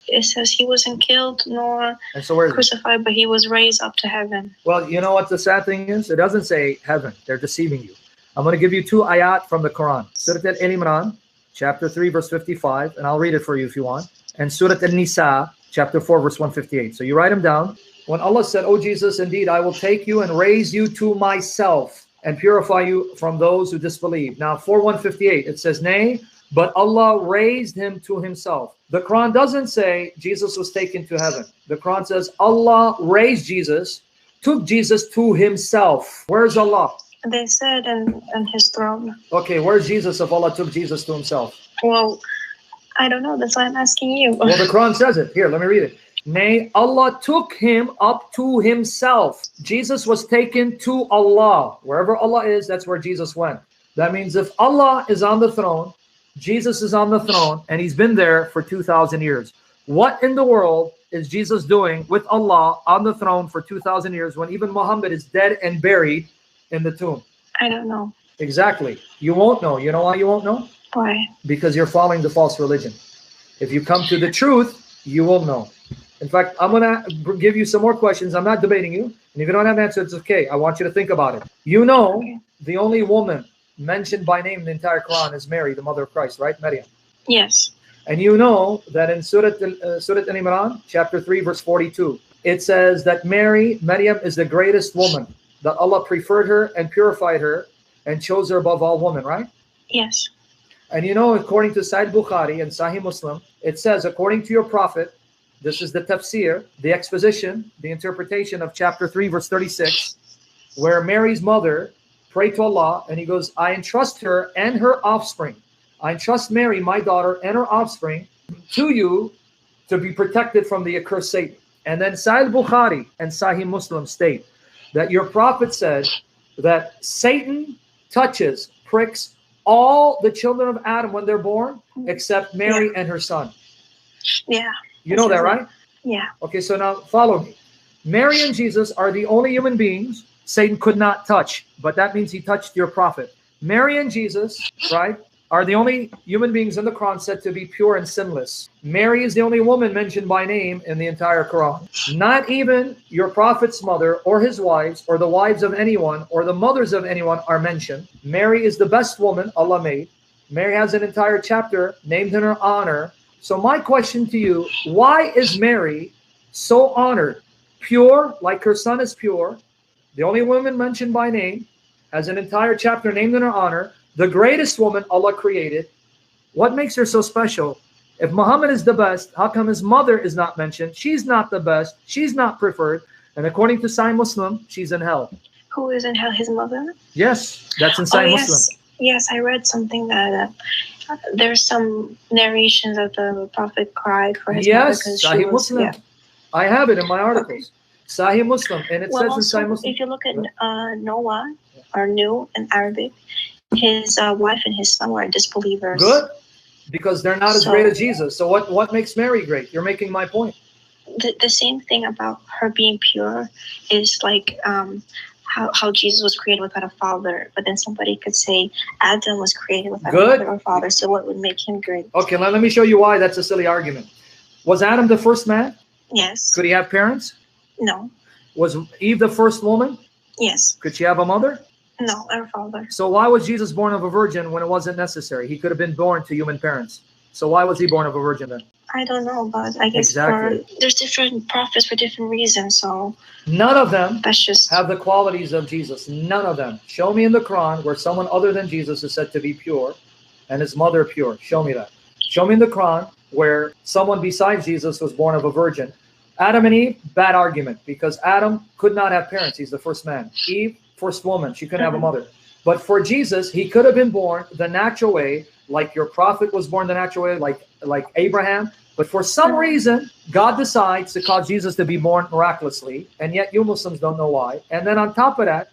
it says he wasn't killed nor And so where is crucified, but he was raised up to heaven. Well, you know what the sad thing is? It doesn't say heaven. They're deceiving you. I'm going to give you 2 ayat from the Quran. Surah Al-Imran, chapter 3, verse 55, and I'll read it for you if you want. And Surah Al-Nisa, chapter 4, verse 158. So you write them down. When Allah said, "O Jesus, indeed, I will take you and raise you to myself and purify you from those who disbelieve." Now, 4:158, it says, "Nay, but Allah raised him to himself." The Quran doesn't say Jesus was taken to heaven. The Quran says Allah raised Jesus, took Jesus to himself. Where's Allah? They said in his throne. Okay, where's Jesus if Allah took Jesus to himself? Well, I don't know. That's why I'm asking you. Well, the Quran says it. Here, let me read it. "Nay, Allah took him up to himself." Jesus was taken to Allah. Wherever Allah is, that's where Jesus went. That means if Allah is on the throne, Jesus is on the throne, and he's been there for 2,000 years. What in the world is Jesus doing with Allah on the throne for 2,000 years when even Muhammad is dead and buried in the tomb? I don't know. Exactly. You won't know. You know why you won't know? Why? Because you're following the false religion. If you come to the truth, you will know. In fact, I'm going to give you some more questions. I'm not debating you. And if you don't have answers, it's okay. I want you to think about it. You know, the only woman mentioned by name in the entire Quran is Mary, the mother of Christ, right? Maryam. Yes. And you know that in Surah Al-Imran, chapter 3, verse 42, it says that Maryam is the greatest woman, that Allah preferred her and purified her and chose her above all women, right? Yes. And you know, according to Sahih Bukhari and Sahih Muslim, it says, according to your prophet, this is the tafsir, the exposition, the interpretation of chapter 3, verse 36, where Mary's mother prayed to Allah, and he goes, "I entrust her and her offspring. I entrust Mary, my daughter, and her offspring to you to be protected from the accursed Satan." And then Sahih Bukhari and Sahih Muslim state that your prophet said that Satan touches, pricks all the children of Adam when they're born, except Mary and her son. Yeah. You know that, right? Yeah. Okay, so now follow me. Mary and Jesus are the only human beings Satan could not touch, but that means he touched your prophet. Mary and Jesus, right, are the only human beings in the Quran said to be pure and sinless. Mary is the only woman mentioned by name in the entire Quran. Not even your prophet's mother or his wives or the wives of anyone or the mothers of anyone are mentioned. Mary is the best woman Allah made. Mary has an entire chapter named in her honor. So my question to you, why is Mary so honored? Pure, like her son is pure. The only woman mentioned by name, has an entire chapter named in her honor. The greatest woman Allah created. What makes her so special? If Muhammad is the best, how come his mother is not mentioned? She's not the best. She's not preferred. And according to Sahih Muslim, she's in hell. Who is in hell? His mother? Yes, that's in Sahih Muslim. Yes, I read something that there's some narrations that the Prophet cried for his mother because she Sahih was, Muslim. yeah. I have it in my articles. Sahih Muslim, and it says also, in Sahih Muslim. if you look at Noah, or Nu in Arabic, his wife and his son were disbelievers. Good, because they're not as great as Jesus. So what makes Mary great? You're making my point. The same thing about her being pure is like how Jesus was created without a father, but then somebody could say Adam was created without a mother or father. So what would make him great? Okay, let me show you why that's a silly argument. Was Adam the first man? Yes. Could he have parents? No. Was Eve the first woman? Yes. Could she have a mother? No, her father. So why was Jesus born of a virgin when it wasn't necessary? He could have been born to human parents. So why was he born of a virgin then? I don't know, but I guess there's different prophets for different reasons. So none of them that's have the qualities of Jesus. None of them. Show me in the Quran where someone other than Jesus is said to be pure and his mother pure. Show me that. Show me in the Quran where someone besides Jesus was born of a virgin. Adam and Eve, bad argument, because Adam could not have parents. He's the first man. Eve, first woman. She couldn't have a mother. But for Jesus, he could have been born the natural way, like your prophet was born the natural way, like Abraham. But for some reason, God decides to cause Jesus to be born miraculously, and yet you Muslims don't know why. And then on top of that,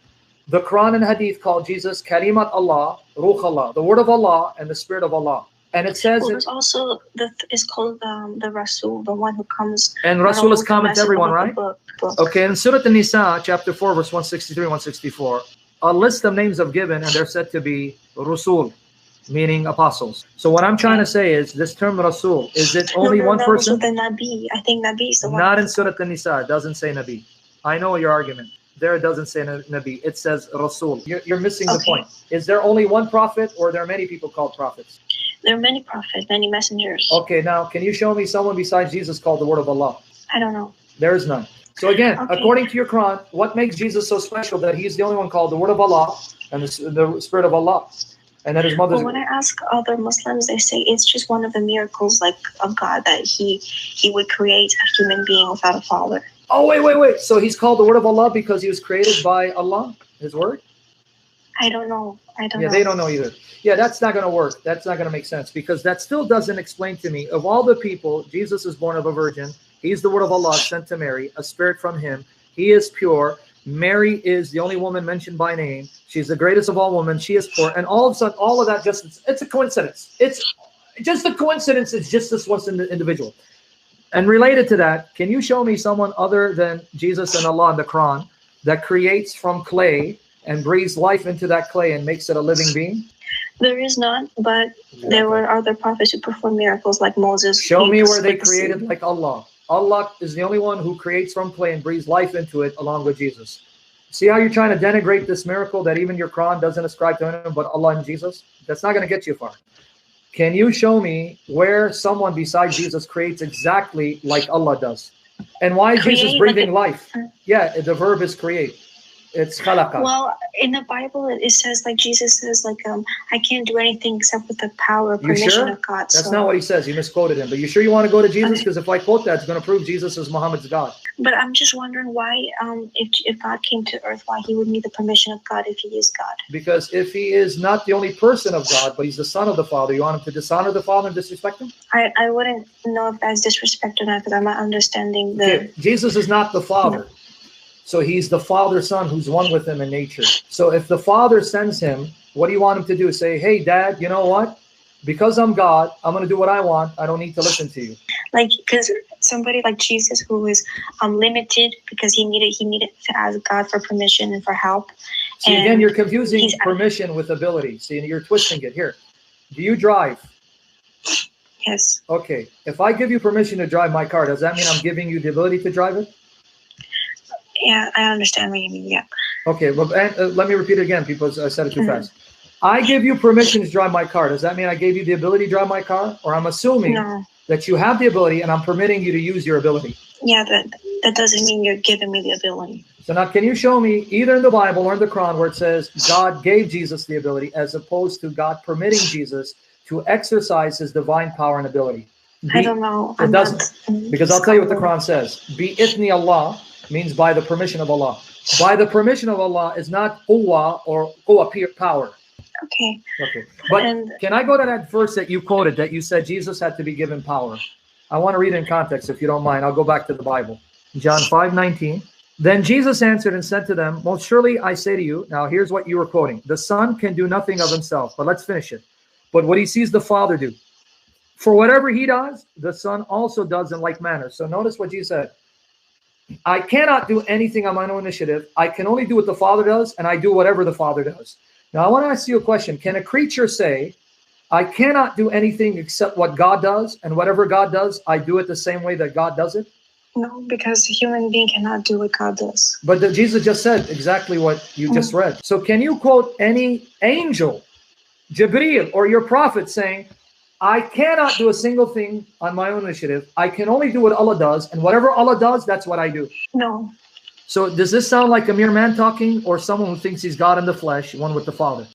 the Quran and Hadith call Jesus Kalimat Allah, Ruh Allah, the word of Allah and the spirit of Allah. And it says there's also it's called the Rasul, the one who comes. And Rasul is common to everyone, right? Book. Okay, in Surah An-Nisa, chapter 4, verse 163 and 164, a list of names are given, and they're said to be Rasul. meaning apostles. So what I'm trying to say is this term Rasul, is it only one person? The Nabi. I think Nabi is the one. Not in Surah An-Nisa. It doesn't say Nabi. I know your argument. There it doesn't say Nabi. It says Rasul. You're missing the point. Is there only one prophet, or there are many people called prophets? There are many prophets, many messengers. Okay, now can you show me someone besides Jesus called the Word of Allah? I don't know. There is none. So again, according to your Quran, what makes Jesus so special that he's the only one called the Word of Allah and the Spirit of Allah? And that his mother's. Well, when I ask other Muslims, they say it's just one of the miracles, like of God, that he would create a human being without a father. Oh, wait. So he's called the Word of Allah because he was created by Allah, his Word? I don't know. Yeah, they don't know either. Yeah, that's not going to work. That's not going to make sense, because that still doesn't explain to me, of all the people, Jesus is born of a virgin. He's the Word of Allah sent to Mary, a spirit from him. He is pure. Mary is the only woman mentioned by name. She's the greatest of all women. She is poor. And all of a sudden, all of that it's a coincidence. It's just a coincidence. It's just this one individual. And related to that, can you show me someone other than Jesus and Allah in the Quran that creates from clay and breathes life into that clay and makes it a living being? There is none, but there were other prophets who performed miracles like Moses. Show me where they created like Allah. Allah is the only one who creates from clay and breathes life into it along with Jesus. See how you're trying to denigrate this miracle that even your Quran doesn't ascribe to him, but Allah and Jesus? That's not going to get you far. Can you show me where someone besides Jesus creates exactly like Allah does? And why is Jesus breathing life? Yeah, the verb is create. It's khalaqa. Well, in the Bible, it says, like, Jesus says, like, I can't do anything except with the power, permission of God. That's not what he says. You misquoted him. But you sure you want to go to Jesus? Because if I quote that, it's going to prove Jesus is Muhammad's God. But I'm just wondering why, if God came to earth, why he would need the permission of God if he is God. Because if he is not the only person of God, but he's the son of the Father, you want him to dishonor the Father and disrespect him? I wouldn't know if that's disrespect or not, because I'm not understanding the... Okay. Jesus is not the Father. So he's the Father's Son who's one with him in nature. So if the Father sends him, what do you want him to do? Say, hey, Dad, you know what? Because I'm God, I'm going to do what I want. I don't need to listen to you. Like, because somebody like Jesus, who is limited because he needed to ask God for permission and for help. See, again, you're confusing permission with ability. See, you're twisting it. Here, do you drive? Yes. Okay. If I give you permission to drive my car, does that mean I'm giving you the ability to drive it? Yeah, I understand what you mean. Yeah. Okay. Well, let me repeat it again, because I said it too fast. I give you permission to drive my car. Does that mean I gave you the ability to drive my car? Or I'm assuming that you have the ability and I'm permitting you to use your ability? Yeah, that doesn't mean you're giving me the ability. So now, can you show me either in the Bible or in the Quran where it says God gave Jesus the ability, as opposed to God permitting Jesus to exercise his divine power and ability? I don't know. It doesn't. Because I'll tell you what the Quran says. Bi ithni Allah means by the permission of Allah. By the permission of Allah is not quwwa or quwwa power. Okay. But can I go to that verse that you quoted, that you said Jesus had to be given power? I want to read it in context, if you don't mind. I'll go back to the Bible. John 5:19. Then Jesus answered and said to them, most surely I say to you, now here's what you were quoting. The Son can do nothing of himself, but let's finish it. But what he sees the Father do. For whatever he does, the Son also does in like manner. So notice what Jesus said. I cannot do anything on my own initiative. I can only do what the Father does, and I do whatever the Father does. Now, I want to ask you a question. Can a creature say, I cannot do anything except what God does, and whatever God does, I do it the same way that God does it? No, because a human being cannot do what God does. But Jesus just said exactly what you just read. So can you quote any angel, Jibreel, or your prophet saying, I cannot do a single thing on my own initiative. I can only do what Allah does, and whatever Allah does, that's what I do? No. So does this sound like a mere man talking, or someone who thinks he's God in the flesh, one with the Father?